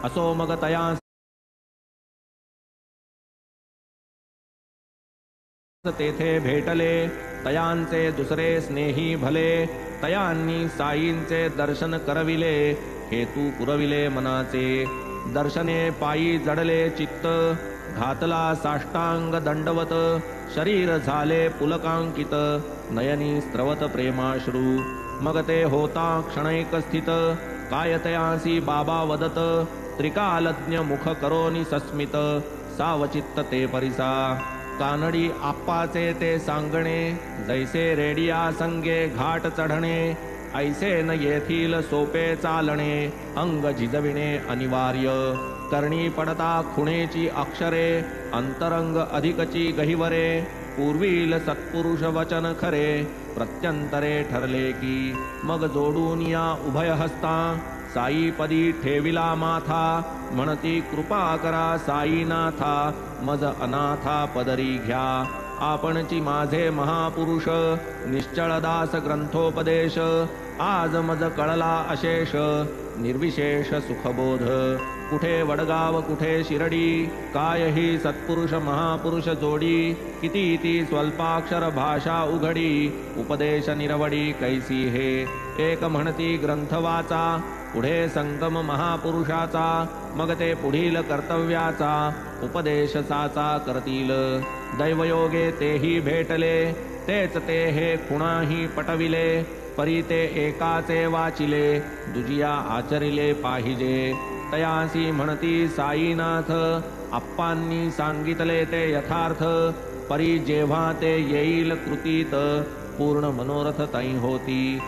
असो मग तया तेथे भेटले, तयांचे दुसरे स्नेही भले, तयांनी साईंचे दर्शन करविले, हेतू पुरविले मनाचे, दर्शने पायी जडले चित्त, घातला साष्टांग दंडवत, शरीर झाले पुलकांकित, नयनी स्त्रवत प्रेमाश्रू, मग ते होता क्षणैक स्थित, काय तयासी बाबा वदत, त्रिकालज्ञ मुख करोनी सस्मित, सावचित्त ते परिसा, कानडी आप्पाचे ते सांगणे, जैसे रेडिया संगे घाट चढणे, ऐसे न येथील सोपे चालणे, अंग झिजविणे अनिवार्य, करणी पडता खुणेची अक्षरे, अंतरंग अधिकची गहिवरे, पूर्वील सत्पुरुष वचन खरे, प्रत्यंतरे ठरले की, मग जोडून या उभय हस्ता, साईपदी ठेविला माथा, म्हणती कृपा करा साईनाथा, मज अनाथा पदरी घ्या, आपणची माझे महापुरुष, निश्चळदास ग्रंथोपदेश, आज मज कळला अशेष, निर्विशेष सुखबोध, कुठे वडगाव कुठे शिरडी, काय ही सत्पुरुष महापुरुष जोडी, किती ती स्वल्पाक्षर भाषा उघडी, उपदेश निरवडी कैसी हे, एक म्हणती ग्रंथ वाचा, पुढे संगम महापुरुषाचा, मग ते पुढील कर्तव्याचा, उपदेश साचा करतील, दैवयोगे तेही भेटले, तेच ते हे खुणाही पटविले, परी ते एकाचे वाचिले, दुजिया आचरिले पाहिजे, तयासी म्हणती साईनाथ, आप्पांनी सांगितले ते यथार्थ, परी जेव्हा ते येईल कृतीत, पूर्ण मनोरथ तै होती,